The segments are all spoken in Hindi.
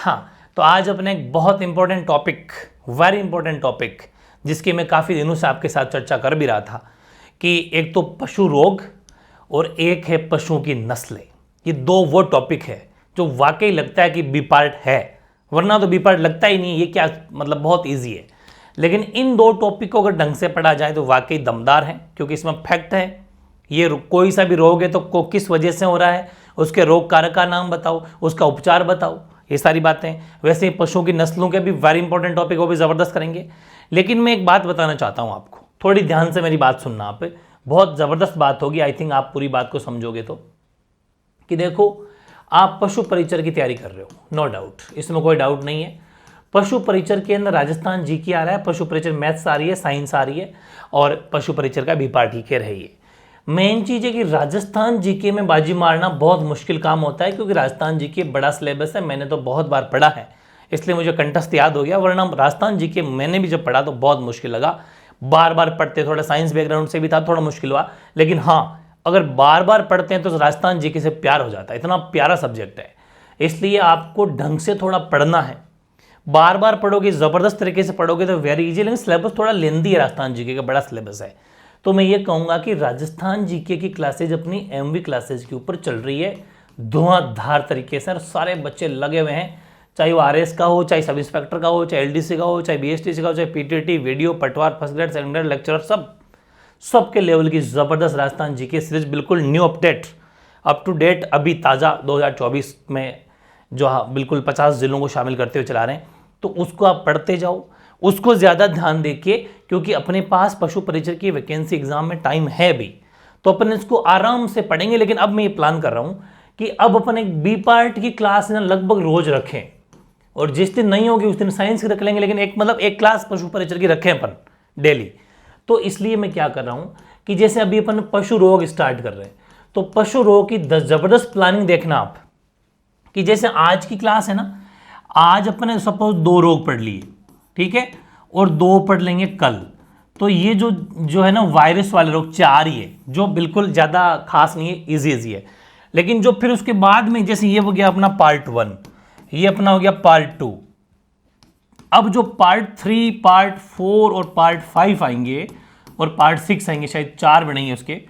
हाँ, तो आज अपने एक बहुत important topic, very important topic, जिसकी मैं काफ़ी दिनों से आपके साथ चर्चा कर भी रहा था कि एक तो पशु रोग और एक है पशुओं की नस्लें। ये दो वो टॉपिक है जो वाकई लगता है कि बी पार्ट है, वरना तो बी पार्ट लगता ही नहीं। ये क्या मतलब, बहुत ईजी है। लेकिन इन दो टॉपिक को अगर ढंग से पढ़ा जाए तो वाकई दमदार है, क्योंकि इसमें फैक्ट है। ये कोई सा भी रोग है तो किस वजह से हो रहा है, उसके रोग कारक का नाम बताओ, उसका उपचार बताओ, ये सारी बातें। वैसे ही पशुओं की नस्लों के भी वेरी इंपॉर्टेंट टॉपिक, वो भी ज़बरदस्त करेंगे। लेकिन मैं एक बात बताना चाहता हूँ आपको, थोड़ी ध्यान से मेरी बात सुनना। आप बहुत ज़बरदस्त बात होगी, आई थिंक आप पूरी बात को समझोगे तो। कि देखो, आप पशु परिचर की तैयारी कर रहे हो, नो डाउट, इसमें कोई डाउट नहीं है। पशु परिचर के अंदर राजस्थान जीके आ रहा है, पशु परिचर मैथ्स आ रही है, साइंस आ रही है, और पशु परिचर का बी पार्ट ही के रही है। मेन चीज़ है कि राजस्थान जीके में बाजी मारना बहुत मुश्किल काम होता है, क्योंकि राजस्थान जीके बड़ा सिलेबस है। मैंने तो बहुत बार पढ़ा है, इसलिए मुझे कंठस्थ याद हो गया, वरना राजस्थान जीके मैंने भी जब पढ़ा तो बहुत मुश्किल लगा। बार बार पढ़ते, थोड़ा साइंस बैकग्राउंड से भी था, थोड़ा मुश्किल हुआ। लेकिन हाँ, अगर बार बार पढ़ते हैं तो राजस्थान जीके से प्यार हो जाता है, इतना प्यारा सब्जेक्ट है। इसलिए आपको ढंग से थोड़ा पढ़ना है। बार बार पढ़ोगे, ज़बरदस्त तरीके से पढ़ोगे तो वेरी इजी, लेकिन सिलेबस थोड़ा लेंदी है। राजस्थान जीके का बड़ा सिलेबस है। तो मैं ये कहूँगा कि राजस्थान जीके की क्लासेज अपनी एमवी क्लासेज के ऊपर चल रही है धुआंधार तरीके से, और सारे बच्चे लगे हुए हैं, चाहे वो आरएस का हो, चाहे सब इंस्पेक्टर का हो, चाहे एलडीसी का हो, चाहे बीएसटीसी का हो, चाहे पीटीटी, वीडियो, पटवार, first grade, second grade, lecturer, सबके लेवल की ज़बरदस्त राजस्थान जीके सीरीज, बिल्कुल new update, up to date, अभी ताज़ा 2024 में जो बिल्कुल 50 जिलों को शामिल करते हुए चला रहे हैं। तो उसको आप पढ़ते जाओ, उसको ज़्यादा ध्यान देके, क्योंकि अपने पास पशु परिचर की वैकेंसी एग्जाम में टाइम है भी, तो अपन इसको आराम से पढ़ेंगे। लेकिन अब मैं ये प्लान कर रहा हूँ कि अब अपन एक बी पार्ट की क्लास ना लगभग रोज रखें, और जिस दिन नहीं होगी उस दिन साइंस की रख लेंगे, लेकिन एक क्लास पशु परिचर की रखें अपन डेली। तो इसलिए मैं क्या कर रहा हूँ कि जैसे अभी अपन पशु रोग स्टार्ट कर रहे हैं, तो पशु रोग की ज़बरदस्त प्लानिंग देखना आप, कि जैसे आज की क्लास है ना, आज अपन ने सपोज 2 रोग पढ़ लिए, ठीक है, और 2 पढ़ लेंगे कल। तो ये जो है ना वायरस वाले रोग 4 ही है, जो बिल्कुल ज़्यादा खास नहीं है, इजी है। लेकिन जो फिर उसके बाद में, जैसे ये हो गया अपना पार्ट 1, ये अपना हो गया पार्ट 2, अब जो पार्ट 3, पार्ट 4 और पार्ट 5 आएंगे, और पार्ट 6 आएंगे, शायद 4 बनेंगे उसके।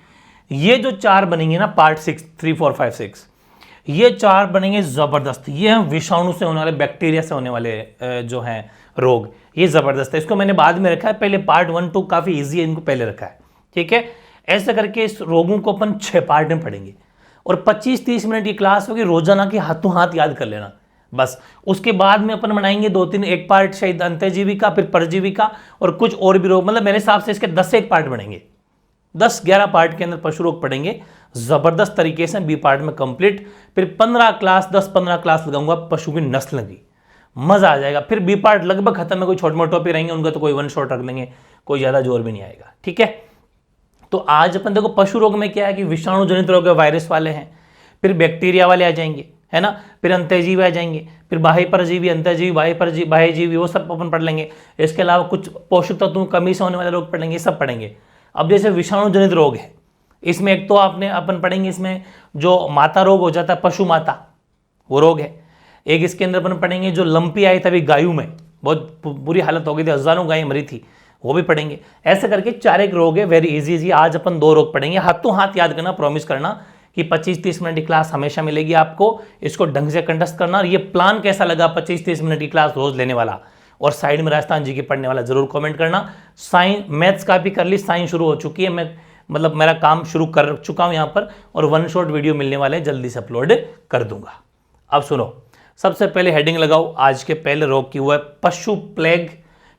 ये जो 4 बनेंगे ना, पार्ट 6, 3, 4, 5, 6, ये 4 बनेंगे ज़बरदस्त। ये हैं विषाणु से होने वाले, बैक्टीरिया से होने वाले जो हैं रोग, ये ज़बरदस्त है। इसको मैंने बाद में रखा है, पहले पार्ट 1, 2 काफ़ी ईजी है, इनको पहले रखा है, ठीक है। ऐसा करके इस रोगों को अपन 6 पार्ट में पढ़ेंगे, और 25-30 मिनट की क्लास होगी, रोजाना की हाथों हाथ याद कर लेना बस। उसके बाद में अपन बनाएंगे 2-3, एक पार्ट शायद अंतःजीवी का, फिर परजीवी का, और कुछ और भी रोग। मतलब मेरे हिसाब से इसके 10 से 1 पार्ट बनेंगे, 10-11 पार्ट के अंदर पशु रोग पढ़ेंगे ज़बरदस्त तरीके से, बी पार्ट में कंप्लीट। फिर 10-15 क्लास लगाऊंगा पशु की नस्ल की, मज़ा आ जाएगा। फिर बी पार्ट लगभग खत्म है, कोई छोटे मोटे टॉपिक रहेंगे उनका तो कोई 1 शॉट रख लेंगे, कोई ज़्यादा जोर भी नहीं आएगा, ठीक है। तो आज अपन देखो पशु रोग में क्या है कि विषाणु जनित रोग, वायरस वाले हैं, फिर बैक्टीरिया वाले आ जाएंगे, है ना, फिर अंतःजीवी आ जाएंगे, फिर बाह्य परजीवी, अंतःजीवी, बाह्यजीवी, वो सब अपन पढ़ लेंगे। इसके अलावा कुछ पोषक तत्वों कमी से होने वाले रोग पढ़ेंगे, सब पढ़ेंगे। अब जैसे विषाणु जनित रोग है, इसमें एक तो अपन पढ़ेंगे, इसमें जो माता रोग हो जाता है, पशु माता, वो रोग है एक। इसके अंदर अपन पढ़ेंगे जो लंपी आई था अभी गायों में, बहुत बुरी हालत हो गई थी, हजारों गायें मरी थी, वो भी पढ़ेंगे। ऐसे करके 4 एक रोग है, वेरी इजी। आज अपन 2 रोग पढ़ेंगे, हाथों हाथ याद करना, प्रॉमिस करना कि 25-30 मिनट की क्लास हमेशा मिलेगी आपको। इसको ढंग से कंडक्ट करना। और ये प्लान कैसा लगा 25-30 मिनट की क्लास रोज लेने वाला, और साइड में राजस्थान जी के पढ़ने वाला, जरूर कमेंट करना। साइंस मैथ्स का भी कर ली, साइंस शुरू हो चुकी है, मैं मतलब मेरा काम शुरू कर चुका हूं यहाँ पर, और 1 शॉट वीडियो मिलने वाले हैं, जल्दी से अपलोड कर दूंगा। अब सुनो, सबसे पहले हेडिंग लगाओ आज के पहले रोग की, वो है पशु प्लेग,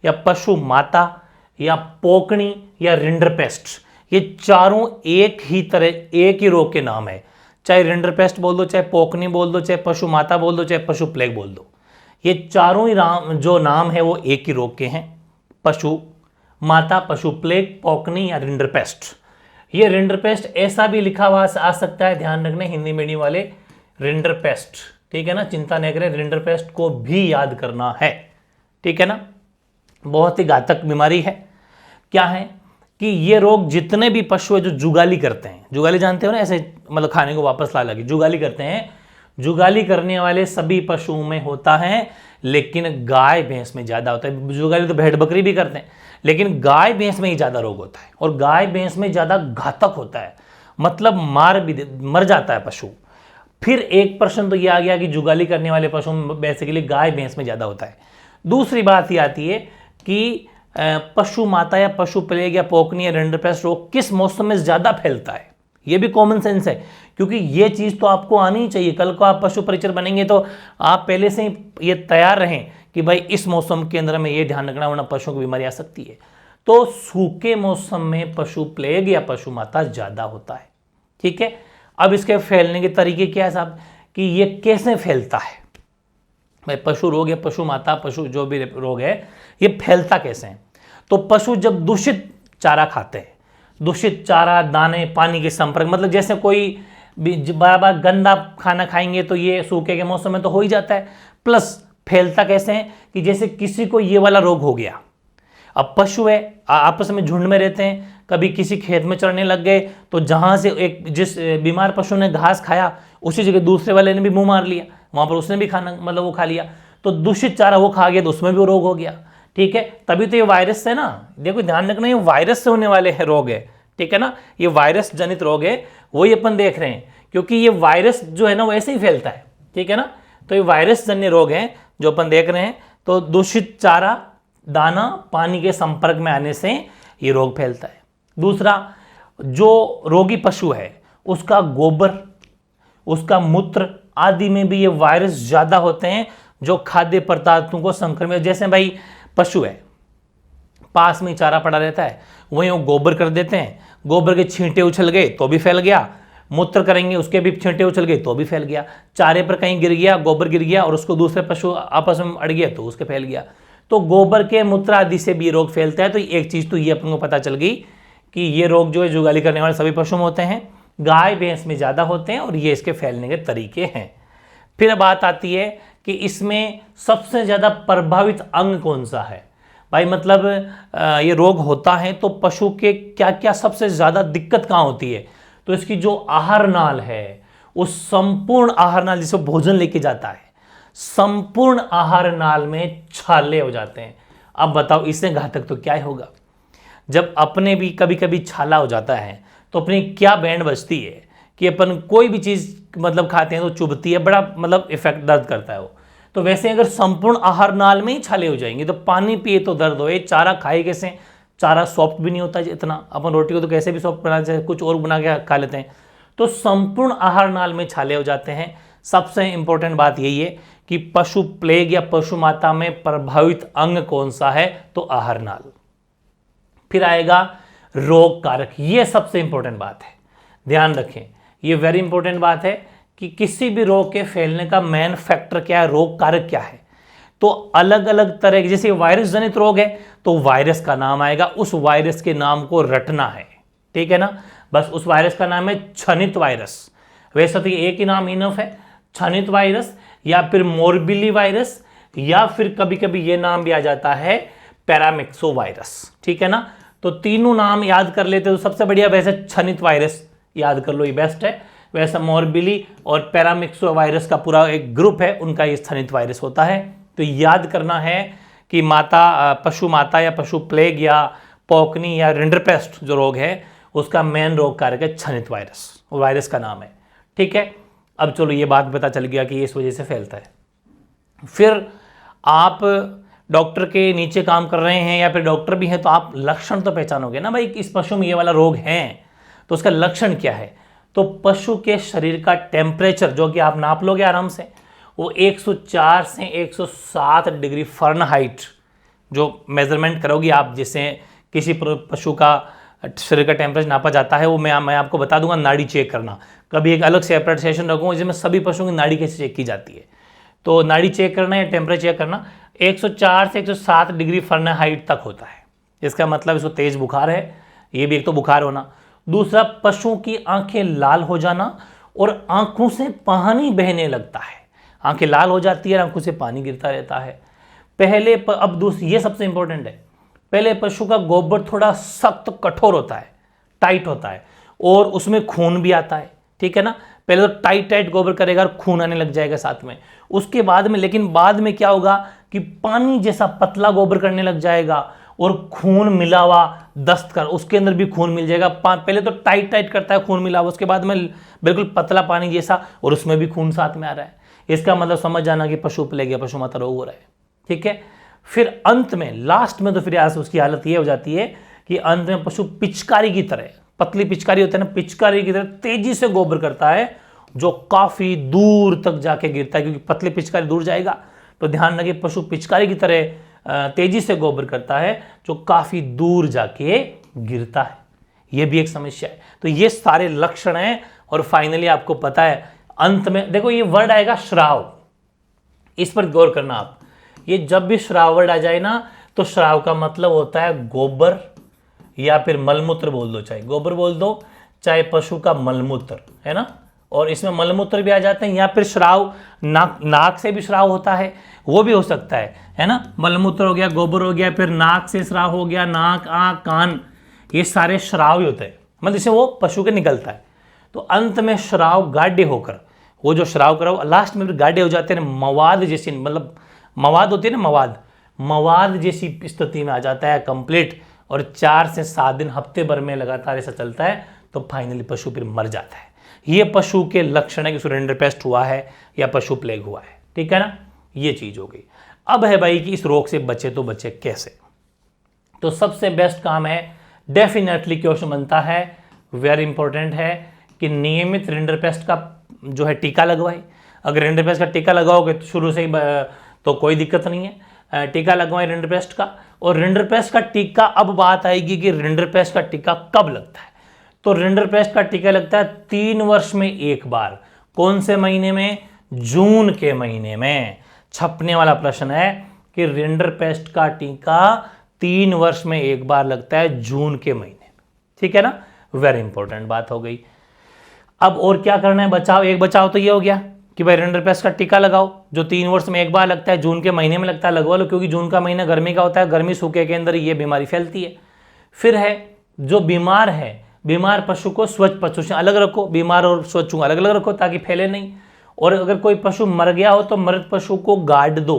या पशु माता, या पोकणी, या रिंडरपेस्ट। ये चारों एक ही रोग के नाम है। चाहे रिंडरपेस्ट बोल दो, चाहे पोकनी बोल दो, चाहे पशु माता बोल दो, चाहे पशु प्लेग बोल दो, ये चारों ही जो नाम है वो एक ही रोग के हैं। पशु माता, पशु प्लेग, पोकनी या रिंडरपेस्ट। ये रिंडरपेस्ट ऐसा भी लिखा हुआ आ सकता है, ध्यान रखना हिंदी मीडियम वाले, रिंडरपेस्ट, ठीक है ना, चिंता नहीं करें, रिंडरपेस्ट को भी याद करना है, ठीक है ना। बहुत ही घातक बीमारी है। क्या है कि ये रोग जितने भी पशु है जो जुगाली करते हैं, जुगाली जानते हो ना, ऐसे मतलब खाने को वापस ला लगी जुगाली करते हैं, जुगाली करने वाले सभी पशुओं में होता है, लेकिन गाय भैंस में ज्यादा होता है। जुगाली तो भेड़ बकरी भी करते हैं, लेकिन गाय भैंस में ही ज्यादा रोग होता है, और गाय भैंस में ज्यादा घातक होता है, मतलब मर जाता है पशु। फिर एक प्रश्न तो ये आ गया कि जुगाली करने वाले पशु बेसिकली गाय भैंस में ज्यादा होता है। दूसरी बात ये आती है कि पशु माता या पशु प्लेग या पोकनी या रिंडरपेस्ट रोग किस मौसम में ज्यादा फैलता है। ये भी कॉमन सेंस है, क्योंकि ये चीज तो आपको आनी ही चाहिए। कल को आप पशु परिचर बनेंगे तो आप पहले से ही ये तैयार रहें कि भाई इस मौसम के अंदर में ये ध्यान रखना, वरना पशुओं को बीमारी आ सकती है। तो सूखे मौसम में पशु प्लेग या पशु माता ज्यादा होता है। ठीक है, अब इसके फैलने के तरीके क्या है साहब, कि ये कैसे फैलता है। भाई पशु रोग या पशु माता पशु जो भी रोग है, ये फैलता कैसे है। तो पशु जब दूषित चारा खाते हैं, दूषित चारा, दाने, पानी के संपर्क, मतलब जैसे कोई बार बार गंदा खाना खाएंगे तो ये सूखे के मौसम में तो हो ही जाता है। प्लस फैलता कैसे है कि जैसे किसी को ये वाला रोग हो गया, अब पशु है, आपस में झुंड में रहते हैं, कभी किसी खेत में चरने लग गए तो जहां से एक जिस बीमार पशु ने घास खाया उसी जगह दूसरे वाले ने भी मुंह मार लिया, वहां पर उसने भी खाना मतलब वो खा लिया, तो दूषित चारा वो खा गया तो उसमें भी वो रोग हो गया। ठीक है, तभी तो ये वायरस है ना, देखो ध्यान रखना, ये वायरस से होने वाले हैं रोग है। ठीक है ना, ये वायरस जनित रोग है, वही अपन देख रहे हैं, क्योंकि ये वायरस जो है ना वैसे ही फैलता है। ठीक है ना, तो ये वायरस जन्य रोग है जो अपन देख रहे हैं। तो दूषित चारा, दाना, पानी के संपर्क में आने से ये रोग फैलता है। दूसरा, जो रोगी पशु है उसका गोबर, उसका मूत्र आदि में भी ये वायरस ज्यादा होते हैं, जो खाद्य पदार्थों को संक्रमित, जैसे भाई पशु है, पास में चारा पड़ा रहता है, वहीं वो गोबर कर देते हैं, गोबर के छींटे उछल गए तो भी फैल गया, मूत्र करेंगे उसके भी छींटे उछल गए तो भी फैल गया, चारे पर कहीं गिर गया, गोबर गिर गया और उसको दूसरे पशु आपस में अड़ गया तो उसके फैल गया। तो गोबर के मूत्र आदि से भी रोग फैलता है। तो एक चीज तो ये अपन को पता चल गई कि ये रोग जो है जुगाली करने वाले सभी पशुओं में होते हैं, गाय भैंस में ज्यादा होते हैं, और ये इसके फैलने के तरीके हैं। फिर बात आती है कि इसमें सबसे ज्यादा प्रभावित अंग कौन सा है। भाई मतलब ये रोग होता है तो पशु के क्या क्या सबसे ज्यादा दिक्कत कहाँ होती है। तो इसकी जो आहार नाल है, उस संपूर्ण आहार नाल जिसे भोजन लेके जाता है, संपूर्ण आहार नाल में छाले हो जाते हैं। अब बताओ इससे घातक तो क्या होगा। जब अपने भी कभी कभी छाला हो जाता है तो अपनी क्या बैंड बजती है कि अपन कोई भी चीज मतलब खाते हैं तो चुभती है, बड़ा मतलब इफेक्ट दर्द करता है वो। तो वैसे अगर संपूर्ण आहार नाल में ही छाले हो जाएंगे तो पानी पिए तो दर्द होए, चारा खाए कैसे, चारा सॉफ्ट भी नहीं होता इतना, अपन रोटी को तो कैसे भी सॉफ्ट बना चाहे कुछ और बना के खा लेते हैं। तो संपूर्ण आहार नाल में छाले हो जाते हैं। सबसे इंपॉर्टेंट बात यही है कि पशु प्लेग या पशु माता में प्रभावित अंग कौन सा है, तो आहार नाल। फिर आएगा रोग कारक, ये सबसे इंपॉर्टेंट बात है, ध्यान रखें, ये वेरी इंपॉर्टेंट बात है कि किसी भी रोग के फैलने का मेन फैक्टर क्या है, रोग कारक क्या है। तो अलग अलग तरह के, जैसे वायरस जनित रोग है तो वायरस का नाम आएगा, उस वायरस के नाम को रटना है। ठीक है ना, बस उस वायरस का नाम है क्षनित वायरस। वैसे तो एक ही नाम इनफ है, क्षनित वायरस या फिर मोरबिली वायरस, या फिर कभी कभी ये नाम भी आ जाता है पैरामिक्सो वायरस। ठीक है ना, तो तीनों नाम याद कर लेते तो सबसे बढ़िया वैसे क्षनित वायरस याद कर लो, ये बेस्ट है। वैसे मोरबिली और पैरामिक्सो वायरस का पूरा एक ग्रुप है, उनका ये क्षनित वायरस होता है। तो याद करना है कि पशु माता या पशु प्लेग या पोकनी या रिंडरपेस्ट जो रोग है उसका मेन रोग कारक है क्षनित वायरस, वायरस का नाम है। ठीक है, अब चलो ये बात पता चल गया कि ये इस वजह से फैलता है। फिर आप डॉक्टर के नीचे काम कर रहे हैं या फिर डॉक्टर भी हैं तो आप लक्षण तो पहचानोगे ना, भाई इस पशु में ये वाला रोग है तो उसका लक्षण क्या है। तो पशु के शरीर का टेम्परेचर जो कि आप नाप लोगे आराम से, वो 104 से 107 डिग्री फ़ारेनहाइट जो मेजरमेंट करोगी आप, जिससे किसी पशु का शरीर का टेम्परेचर नापा जाता है, वो मैं आपको बता दूंगा। नाड़ी चेक करना, कभी एक अलग सेपरेट सेशन रखूँगा जिसमें सभी पशुओं की नाड़ी कैसे चेक की जाती है। तो नाड़ी चेक करना या टेम्परेचर चेक करना 104 से 107 डिग्री फ़ारेनहाइट तक होता है। इसका मतलब इसको तेज बुखार है, ये भी एक तो बुखार होना। दूसरा, पशुओं की आंखें लाल हो जाना और आंखों से पानी बहने लगता है, आंखें लाल हो जाती है, आंखों से पानी गिरता रहता है। अब दूसरी, ये सबसे इंपॉर्टेंट है, पहले पशु का गोबर थोड़ा सख्त कठोर होता है, टाइट होता है और उसमें खून भी आता है। ठीक है ना, पहले तो टाइट टाइट गोबर करेगा और खून आने लग जाएगा साथ में, उसके बाद में, लेकिन बाद में क्या होगा कि पानी जैसा पतला गोबर करने लग जाएगा और खून मिला हुआ दस्त कर, उसके अंदर भी खून मिल जाएगा। पहले तो टाइट टाइट करता है खून मिला हुआ, उसके बाद में बिल्कुल पतला पानी जैसा और उसमें भी खून साथ में आ रहा है। इसका मतलब समझ जाना कि पशु प्लेग या पशु माता रोग हो रहा है। ठीक है, फिर अंत में लास्ट में तो फिर उसकी हालत ये हो जाती है कि अंत में पशु पिचकारी की तरह, पतली पिचकारी होती है ना, पिचकारी की तरह तेजी से गोबर करता है जो काफी दूर तक जाके गिरता है, क्योंकि पतली पिचकारी दूर जाएगा। तो ध्यान रखिए, पशु पिचकारी की तरह तेजी से गोबर करता है जो काफी दूर जाके गिरता है। यह भी एक समस्या है। तो ये सारे लक्षण हैं और फाइनली आपको पता है अंत में देखो ये वर्ड आएगा श्राव, इस पर गौर करना आप। ये जब भी श्राव वर्ड आ जाए ना तो श्राव का मतलब होता है गोबर या फिर मलमूत्र बोल दो, चाहे गोबर बोल दो चाहे पशु का मलमूत्र, है ना। और इसमें मलमूत्र भी आ जाते हैं या फिर श्राव, नाक से भी श्राव होता है, वो भी हो सकता है ना। मलमूत्र हो गया, गोबर हो गया, फिर नाक से श्राव हो गया, नाक, आंख, कान, ये सारे श्राव ही होते हैं, मतलब इससे वो पशु के निकलता है। तो अंत में श्राव गाढ़े होकर, वो जो श्राव करा लास्ट में फिर गाढ़े हो जाते हैं, मवाद जैसी, मतलब मवाद होती है ना, मवाद जैसी स्थिति में आ जाता है कंप्लीट। और 4 से 7 दिन, हफ्ते भर में लगातार ऐसा चलता है तो फाइनली पशु फिर मर जाता है। ये पशु के लक्षण है कि रिंडरपेस्ट हुआ है या पशु प्लेग हुआ है। ठीक है ना, ये चीज हो गई। अब है भाई कि इस रोग से बचे तो बचे कैसे। तो सबसे बेस्ट काम है, डेफिनेटली क्वेश्चन बनता है, वेरी इंपॉर्टेंट है कि नियमित रिंडरपेस्ट का जो है टीका लगवाए। अगर रिंडरपेस्ट का टीका लगाओगे तो शुरू से ही तो कोई दिक्कत नहीं है, टीका लगवाए रिंडरपेस्ट का। और रिंडरपेस्ट का टीका, अब बात आएगी कि रिंडरपेस्ट का टीका कब लगता है। तो रिंडरपेस्ट का टीका लगता है 3 वर्ष में एक बार। कौन से महीने में? जून के महीने में। छपने वाला प्रश्न है कि रिंडरपेस्ट का टीका 3 वर्ष में एक बार लगता है, जून के महीने में। ठीक है ना, वेरी इंपॉर्टेंट बात हो गई। अब और क्या करना है? बचाव। एक बचाव तो ये हो गया कि भाई रिंडरपेस्ट का टीका लगाओ, जो 3 वर्ष में एक बार लगता है, जून के महीने में लगता है, लगवा लो, क्योंकि जून का महीना गर्मी का होता है, गर्मी सूखे के अंदर ये बीमारी फैलती है। फिर है जो बीमार है, बीमार पशु को स्वच्छ पशु से अलग रखो, बीमार और स्वच्छ को अलग अलग रखो ताकि फैले नहीं। और अगर कोई पशु मर गया हो तो मृत पशु को गाड़ दो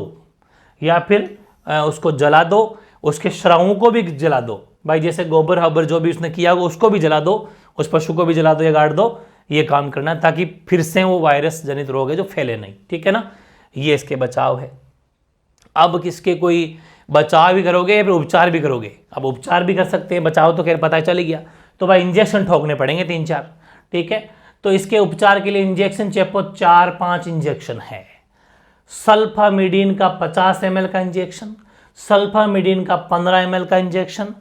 या फिर उसको जला दो, उसके श्रावों को भी जला दो भाई, जैसे गोबर हबर जो भी उसने किया हो उसको भी जला दो, उस पशु को भी जला दो या गाड़ दो। ये काम करना ताकि फिर से वो वायरस जनित रोग है जो फैले नहीं। ठीक है ना, ये इसके बचाव है। अब किसके कोई बचाव भी करोगे या फिर उपचार भी करोगे? अब उपचार भी कर सकते हैं, बचाव तो खैर पता चल गया। तो भाई इंजेक्शन ठोकने पड़ेंगे 3-4। ठीक है, तो इसके उपचार के लिए इंजेक्शन चेपो 4-5 इंजेक्शन है। सल्फामिडीन का 50 ml का इंजेक्शन, सल्फामिडीन का 15 ml का इंजेक्शन,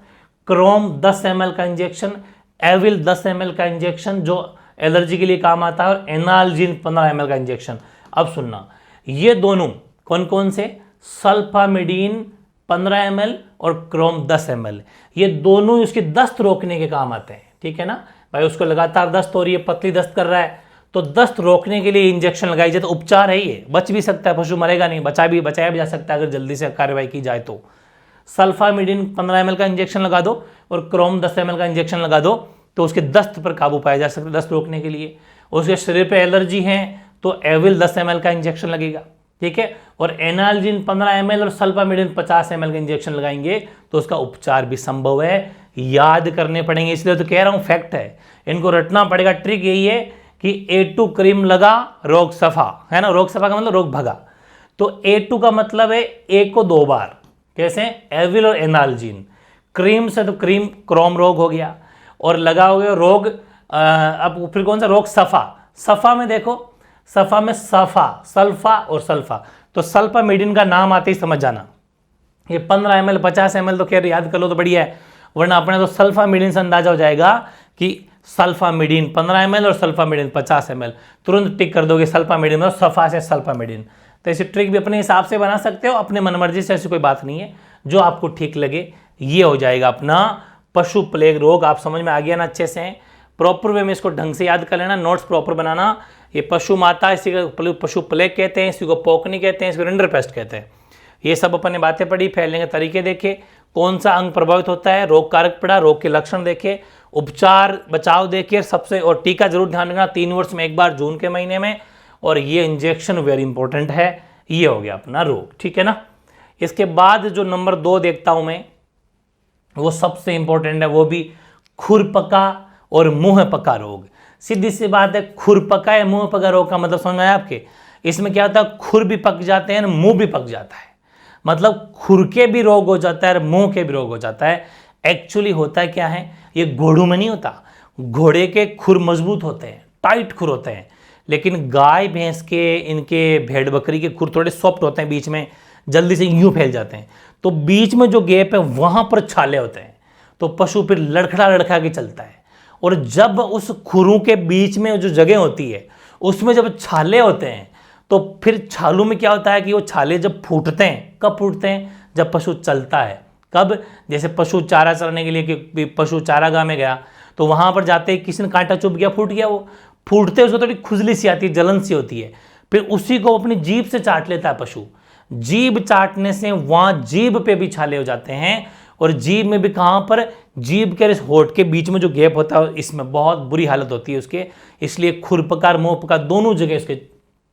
क्रोम 10 ml का इंजेक्शन, एविल 10 ml का इंजेक्शन जो एलर्जी के लिए काम आता है, और एनाल्जिन 15 ml का इंजेक्शन। अब सुनना, ये दोनों कौन कौन से? सल्फामिडीन 15 ml और क्रोम 10 ml, ये दोनों उसके दस्त रोकने के काम आते हैं। ठीक है ना भाई, उसको लगातार दस्त हो रही है, पतली दस्त कर रहा है, तो दस्त रोकने के लिए इंजेक्शन लगाई जाए। तो उपचार है ये, बच भी सकता है, पशु मरेगा नहीं, बचाया भी जा सकता है अगर जल्दी से कार्रवाई की जाए तो। सल्फामिडीन 15 ml का इंजेक्शन लगा दो और क्रोम 10 ml का इंजेक्शन लगा दो, तो उसके दस्त पर काबू पाया जा सकता है, दस्त रोकने के लिए। उसके शरीर पे एलर्जी है तो एविल 10 ml का इंजेक्शन लगेगा। ठीक है, और एनाल्जिन 15 ml और सल्फामिडीन 50 ml का इंजेक्शन लगाएंगे तो उसका उपचार भी संभव है। याद करने पड़ेंगे, इसलिए तो कह रहा हूं फैक्ट है, इनको रटना पड़ेगा। ट्रिक यही है कि A2 क्रीम लगा, रोग सफा, है ना। रोग सफा का मतलब रोग भगा। तो A2 का मतलब है A को 2 बार, कैसे? एविल और एनाल्जिन। क्रीम से तो क्रीम क्रोम रोग हो गया, और लगाओगे रोग अब फिर कौन सा रोग? सफा। सफा में देखो, सफा में सफा, सल्फा और सल्फा, तो सल्फामिडीन का नाम आते ही समझ जाना। ये 15 ml 50 ml तो खैर याद कर लो तो बढ़िया है, वरना अपने तो सल्फामिडीन से अंदाजा हो जाएगा कि सल्फामिडीन 15 ml और सल्फामिडीन 50 ml, तुरंत टिक कर दोगे सल्फामिडीन में, सफा से सल्फामिडीन। तो ऐसी ट्रिक भी अपने हिसाब से बना सकते हो, अपने मनमर्जी से, ऐसी कोई बात नहीं है, जो आपको ठीक लगे ये हो जाएगा अपना पशु प्लेग रोग। आप समझ में आ गया ना अच्छे से? प्रॉपर वे में इसको ढंग से याद कर लेना, नोट्स प्रॉपर बनाना। ये पशु माता, इसी को पशु प्लेग कहते हैं, इसी को पोकनी कहते हैं, इसको रिंडरपेस्ट कहते हैं। ये सब अपन ने बातें पढ़ी, फैलने के तरीके देखे, कौन सा अंग प्रभावित होता है, रोग कारक पीड़ा, रोग के लक्षण देखे, उपचार बचाव देखिए सबसे, और टीका जरूर ध्यान रखना 3 वर्ष में एक बार जून के महीने में, और ये इंजेक्शन वेरी इंपॉर्टेंट है। ये हो गया अपना रोग, ठीक है ना। इसके बाद जो नंबर 2 देखता हूं मैं, वो सबसे इंपॉर्टेंट है, वो भी खुरपका और मुंह पका रोग। सीधी सी बात है, खुरपका या मुंह पका रोग का मतलब समझ में आया आपके। इसमें क्या होता है, खुर भी पक जाते हैं, मुंह भी पक जाता है, मतलब खुर के भी रोग हो जाता है, मुंह के भी रोग हो जाता है। एक्चुअली होता है क्या है, ये घोड़ों में नहीं होता, घोड़े के खुर मजबूत होते हैं, टाइट खुर होते हैं, लेकिन गाय भैंस के, इनके भेड़ बकरी के खुर थोड़े सॉफ्ट होते हैं, बीच में जल्दी से यूं फैल जाते हैं, तो बीच में जो गैप है वहां पर छाले होते हैं, तो पशु फिर लड़खड़ा लड़खड़ा के चलता है। और जब उस खुरों के बीच में जो जगह होती है उसमें जब छाले होते हैं, तो फिर छालों में क्या होता है कि वो छाले जब फूटते हैं, कब फूटते हैं, जब पशु चलता है। कब, जैसे पशु चारा चराने के लिए कि पशु चारागाह में गया, तो वहां पर जाते ही किसी ने कांटा चुभ गया, फूट गया, वो फूटते उसको थोड़ी खुजली सी आती है, जलन सी होती है, फिर उसी को अपनी जीभ से चाट लेता है पशु। जीभ चाटने से वहां जीभ पे भी छाले हो जाते हैं, और जीभ में भी कहां पर, जीभ के होंठ के बीच में जो गैप होता है इसमें बहुत बुरी हालत होती है उसके, इसलिए खुरपका मुंह पका दोनों जगह उसके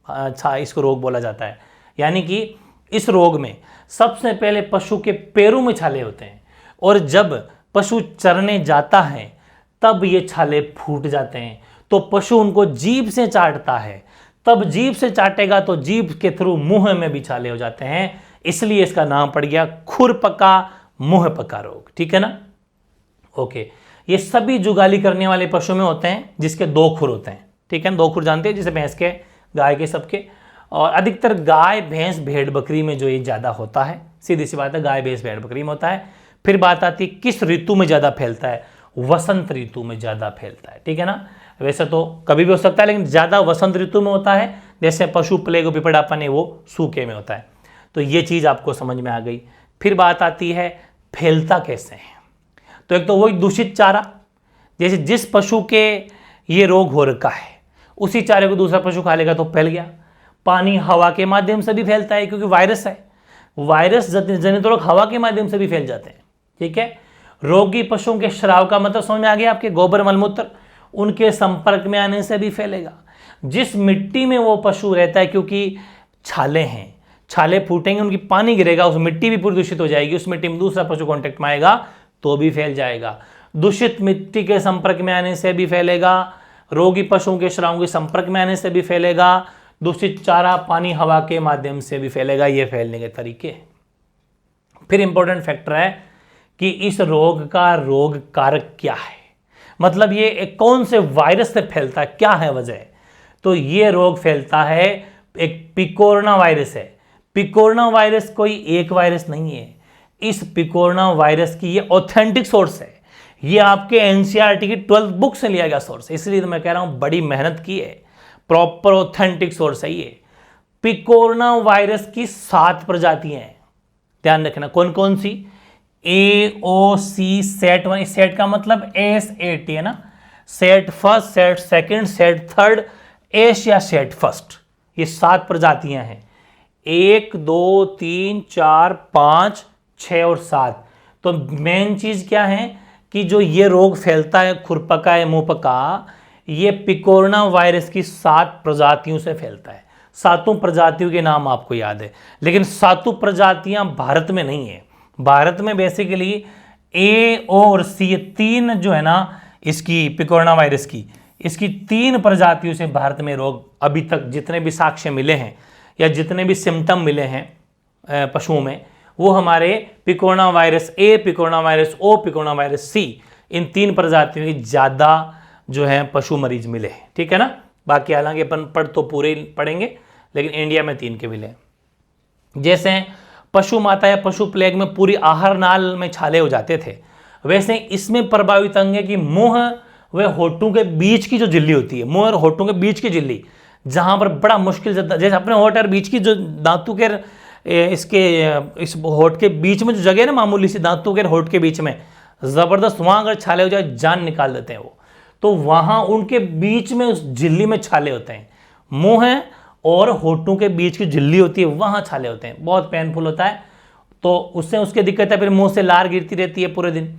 अच्छा इसको रोग बोला जाता है। यानी कि इस रोग में सबसे पहले पशु के पैरों में छाले होते हैं, और जब पशु चरने जाता है तब ये छाले फूट जाते हैं, तो पशु उनको जीभ से चाटता है, तब जीभ से चाटेगा तो जीभ के थ्रू मुंह में भी छाले हो जाते हैं, इसलिए इसका नाम पड़ गया खुरपका मुंह पका रोग, ठीक है ना। ओके, ये सभी जुगाली करने वाले पशु में होते हैं जिसके 2 खुर होते हैं, ठीक है, 2 खुर जानते हैं, जैसे भैंस के, गाय के, सबके, और अधिकतर गाय भैंस भेड़ बकरी में जो ये ज़्यादा होता है, सीधी सी बात है, गाय भैंस भेड़ बकरी में होता है। फिर बात आती है किस ऋतु में ज़्यादा फैलता है, वसंत ऋतु में ज़्यादा फैलता है, ठीक है ना। वैसे तो कभी भी हो सकता है, लेकिन ज़्यादा वसंत ऋतु में होता है, जैसे पशु प्लेग पिपड़ापन है वो सूखे में होता है। तो ये चीज़ आपको समझ में आ गई। फिर बात आती है फैलता कैसे है, तो एक तो वही दूषित चारा, जैसे जिस पशु के ये रोग हो रखा है उसी चारे को दूसरा पशु खा लेगा तो फैल गया। पानी हवा के माध्यम से भी फैलता है, क्योंकि वायरस है, वायरस जनित रोग हवा के माध्यम से भी फैल जाते हैं, ठीक है। रोगी पशुओं के श्राव का मतलब समझ में आ गया, आपके गोबर मलमूत्र उनके संपर्क में आने से भी फैलेगा। जिस मिट्टी में वो पशु रहता है, क्योंकि छाले हैं, छाले फूटेंगे, उनकी पानी गिरेगा, उस मिट्टी भी पूरी दूषित हो जाएगी, उस मिट्टी में दूसरा पशु कांटेक्ट में आएगा तो भी फैल जाएगा। दूषित मिट्टी के संपर्क में आने से भी फैलेगा, रोगी पशुओं के श्रावों के संपर्क में आने से भी फैलेगा, दूषित चारा पानी हवा के माध्यम से भी फैलेगा। ये फैलने के तरीके। फिर इंपॉर्टेंट फैक्टर है कि इस रोग का रोग कारक क्या है, मतलब ये कौन से वायरस से फैलता है, क्या है वजह। तो ये रोग फैलता है, एक पिकोरना वायरस है। पिकोरना वायरस कोई एक वायरस नहीं है, इस पिकोरना वायरस की ये ऑथेंटिक सोर्स है, ये आपके एनसीईआरटी की 12th बुक से लिया गया सोर्स है, इसलिए तो मैं कह रहा हूं बड़ी मेहनत की है, प्रॉपर ऑथेंटिक सोर्स है ये। पिकोरना वायरस की 7 प्रजातियां हैं, ध्यान रखना कौन कौन सी। AOC सेट 1, सेट का मतलब SAT है ना, set first, set second, set third, S या सेट फर्स्ट, ये 7 प्रजातियां हैं। 1 2 3 4 5 6 और 7। तो मेन चीज क्या है कि जो ये रोग फैलता है खुरपका या मुंहपका, ये पिकोरना वायरस की 7 प्रजातियों से फैलता है। 7 प्रजातियों के नाम आपको याद है, लेकिन 7 प्रजातियां भारत में नहीं है। भारत में बेसिकली A, O और C, ये 3 जो है ना इसकी पिकोरना वायरस की, इसकी 3 प्रजातियों से भारत में रोग अभी तक जितने भी साक्ष्य मिले हैं या जितने भी सिम्टम मिले हैं पशुओं में, वो हमारे picorna virus A, picorna virus O, picorna virus C, इन 3 प्रजातियों की ज़्यादा जो है पशु मरीज मिले हैं, ठीक है ना। बाकी हालांकि अपन पढ़ तो पूरे पढ़ेंगे, लेकिन इंडिया में 3 के मिले। जैसे पशु माता या पशु प्लेग में पूरी आहार नाल में छाले हो जाते थे, वैसे इसमें प्रभावित अंग है कि मुंह व होठों के बीच की जो झिल्ली होती है, मुंह और होठों के बीच की झिल्ली, जहां पर बड़ा मुश्किल से, जैसे अपने होठ और बीच की जो दांतों के इस होठ के बीच में जो जगह है ना, मामूली सी दांतों के होठ के बीच में जबरदस्त, वहां अगर छाले हो जाए जान निकाल देते हैं वो, तो वहां उनके बीच में उस झिल्ली में छाले होते हैं। मुंह और होठों के बीच की झिल्ली होती है, वहां छाले होते हैं, बहुत पेनफुल होता है। तो उससे उसकी दिक्कत है, फिर मुंह से लार गिरती रहती है पूरे दिन।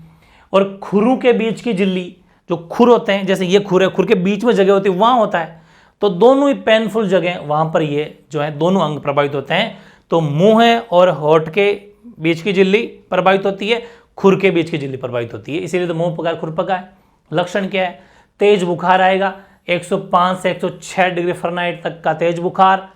और खुरों के बीच की झिल्ली, जो खुर होते हैं, जैसे ये खुर है, खुर के बीच में जगह होती है, वहां होता है। तो दोनों ही पेनफुल जगह, वहां पर ये जो है दोनों अंग प्रभावित होते हैं। तो मुंह और होठ के बीच की झिल्ली प्रभावित होती है, खुर के बीच की झिल्ली प्रभावित होती है, इसीलिए तो मुंह पका खुर पका है। लक्षण क्या है? तेज बुखार आएगा, 105 से 106 डिग्री फ़ारेनहाइट तक का तेज बुखार।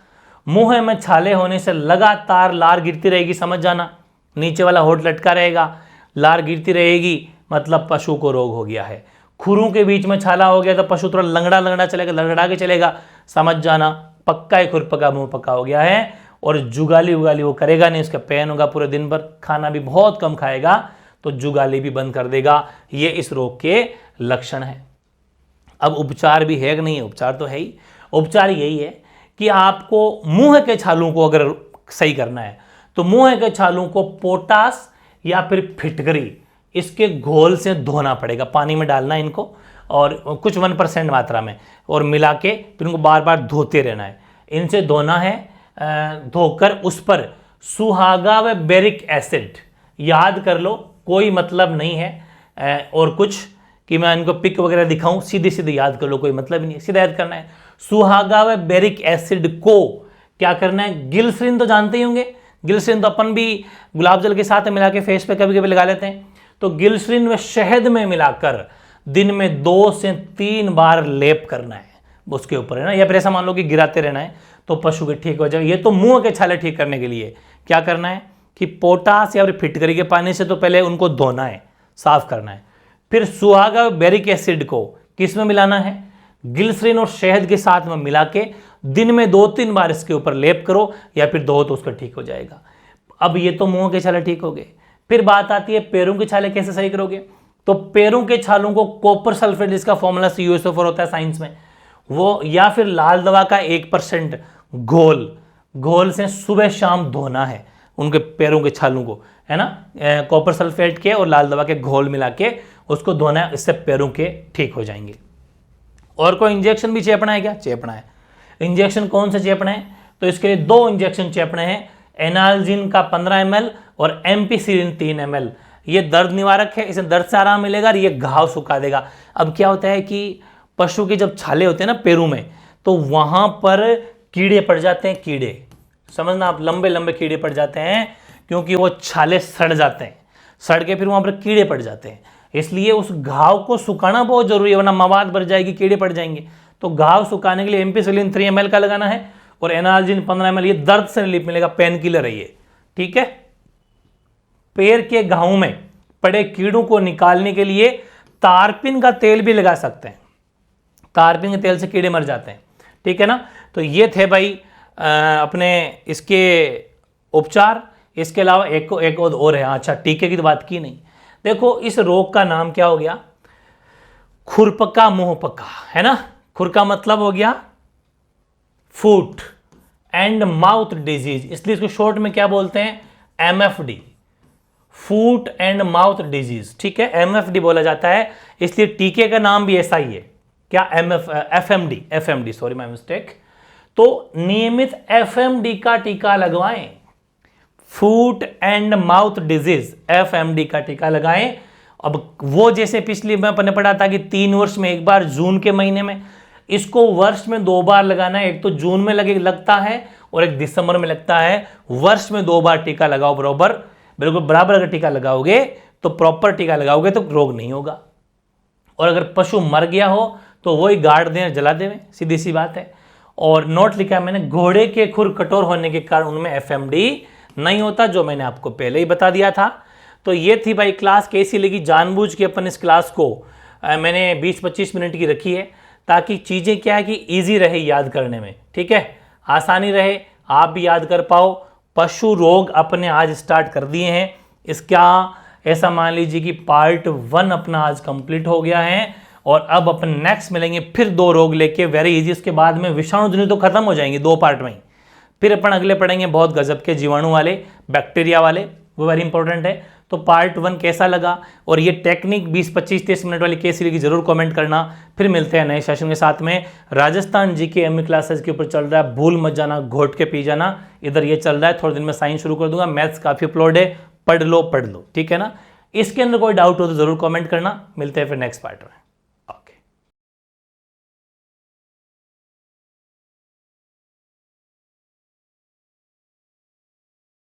मुंह में छाले होने से लगातार लार गिरती रहेगी, समझ जाना। नीचे वाला होठ लटका रहेगा, लार गिरती रहेगी, मतलब पशु को रोग हो गया है। खुरों के बीच में छाला हो गया तो पशु थोड़ा लंगड़ा लंगड़ा चलेगा, लंगड़ा के चलेगा, समझ जाना पक्का ही खुर पका मुंह पका हो गया है। और जुगाली उगाली वो करेगा नहीं, उसका पेन होगा पूरे दिन भर, खाना भी बहुत कम खाएगा, तो जुगाली भी बंद कर देगा। ये इस रोग के लक्षण है। अब उपचार भी है कि नहीं है? उपचार तो है ही। उपचार यही है कि आपको मुंह के छालों को अगर सही करना है तो मुंह के छालों को पोटास या फिर फिटकरी इसके घोल से धोना पड़ेगा। पानी में डालना है इनको, और कुछ 1% मात्रा में, और मिला के फिर उनको बार बार धोते रहना है। इनसे धोना है, धोकर उस पर सुहागा व बेरिक एसिड, याद कर लो, कोई मतलब नहीं है और कुछ कि मैं इनको पिक वगैरह दिखाऊं, सीधे सीधे याद कर लो, कोई मतलब ही नहीं है, सीधा याद करना है। सुहागा व बेरिक एसिड को क्या करना है? ग्लिसरीन तो जानते ही होंगे, ग्लिसरीन तो अपन भी गुलाब जल के साथ मिला के फेस पे कभी कभी लगा लेते हैं। तो ग्लिसरीन व शहद में मिलाकर दिन में 2 से 3 बार लेप करना है उसके ऊपर, है ना, या फिर ऐसा मान लो कि गिराते रहना है तो पशु के ठीक हो जाएगा। ये तो मुंह के छाले ठीक करने के लिए क्या करना है कि पोटास या फिर फिटकरी के पानी से तो पहले उनको धोना है, साफ करना है। फिर सुहागा बेरिक एसिड को किस में मिलाना है? ग्लिसरीन और शहद के साथ में मिला के दिन में 2-3 बार इसके ऊपर लेप करो, या फिर दो तो उसका ठीक हो जाएगा। अब ये तो मुंह के छाले ठीक हो गए। फिर बात आती है पैरों के छाले कैसे सही करोगे? तो पैरों के छालों को कॉपर सल्फेट, जिसका फॉर्मूला CuSO4 होता है साइंस में, वो या फिर लाल दवा का 1% घोल से सुबह शाम धोना है उनके पैरों के छालों को, है ना। कॉपर सल्फेट के और लाल दवा के घोल मिला के उसको धोना है, इससे पैरों के ठीक हो जाएंगे। और कोई इंजेक्शन भी चेपना है क्या? चेपना है। इंजेक्शन कौन से चेपना है? तो इसके लिए 2 इंजेक्शन चेपने हैं, एनाल्जिन का 15 ml और एम्पिसिलिन 3 ml। ये दर्द निवारक है, इसे दर्द से आराम मिलेगा और ये घाव सुखा देगा। अब क्या होता है कि पशु के जब छाले होते हैं ना पैरों में, तो वहां पर कीड़े पड़ जाते हैं, कीड़े, समझना आप, लंबे लंबे कीड़े पड़ जाते हैं, क्योंकि वो छाले सड़ जाते हैं, सड़ के फिर वहां पर कीड़े पड़ जाते हैं। इसलिए उस घाव को सुखाना बहुत जरूरी है, वरना मवाद भर जाएगी, कीड़े पड़ जाएंगे। तो घाव सुखाने के लिए एम्पिसिलिन 3 ml का लगाना है और एनाल्जिन 15 ml। ये दर्द से रिलीफ मिलेगा, पेन किलर है ये, ठीक है। पैर के घावों में पड़े कीड़ों को निकालने के लिए तारपीन का तेल भी लगा सकते हैं, तारपीन के तेल से कीड़े मर जाते हैं, ठीक है ना। तो ये थे भाई अपने इसके उपचार। इसके अलावा एक और है, अच्छा टीके की तो बात की नहीं। देखो इस रोग का नाम क्या हो गया? खुरपका मुंह पका, है ना। खुर का मतलब हो गया फूट एंड माउथ डिजीज, इसलिए इसको शॉर्ट में क्या बोलते हैं? MFD, foot and mouth disease, ठीक है, MFD बोला जाता है। इसलिए टीके का नाम भी ऐसा ही है, क्या? FMD, sorry my mistake. तो नियमित FMD का टीका लगवाएं, foot and mouth disease, FMD का टीका लगाएं। अब वो जैसे पिछली में अपने पढ़ा था कि 3 वर्ष में एक बार जून के महीने में, इसको वर्ष में 2 बार लगाना है। एक तो जून में लगता है और एक दिसंबर में लगता है। वर्ष में 2 बार टीका लगाओ बराबर, बिल्कुल बराबर। अगर टीका लगाओगे तो प्रॉपर टीका लगाओगे तो रोग नहीं होगा। और अगर पशु मर गया हो तो वही गाड़ दें, जला दें, सीधी सी बात है। और नोट लिखा है मैंने, घोड़े के खुर कठोर होने के कारण उनमें FMD नहीं होता, जो मैंने आपको पहले ही बता दिया था। तो ये थी भाई क्लास। कैसी लगी? जानबूझ के अपन इस क्लास को मैंने 20-25 मिनट की रखी है, ताकि चीज़ें क्या है कि ईजी रहे याद करने में, ठीक है, आसानी रहे, आप भी याद कर पाओ। पशु रोग अपने आज स्टार्ट कर दिए हैं। इसका ऐसा मान लीजिए कि पार्ट 1 अपना आज कंप्लीट हो गया है, और अब अपन नेक्स्ट मिलेंगे फिर 2 रोग लेके, वेरी इजी। उसके बाद में विषाणु जनित तो खत्म हो जाएंगे 2 पार्ट में ही। फिर अपन अगले पढ़ेंगे बहुत गजब के जीवाणु वाले, बैक्टीरिया वाले, वो वेरी इंपॉर्टेंट है। तो पार्ट 1 कैसा लगा और ये टेक्निक 20, 25, 30 मिनट वाली केस सीरीज की जरूर कमेंट करना। फिर मिलते हैं नए सेशन के साथ में। राजस्थान जीके एमए क्लासेस के ऊपर चल रहा है, भूल मत जाना, घोट के पी जाना। इधर ये चल रहा है, थोड़े दिन में साइंस शुरू कर दूंगा। मैथ्स काफी अपलोड है, पढ़ लो, ठीक है ना। इसके अंदर कोई डाउट हो तो जरूर कमेंट करना। मिलते हैं फिर नेक्स्ट पार्ट में।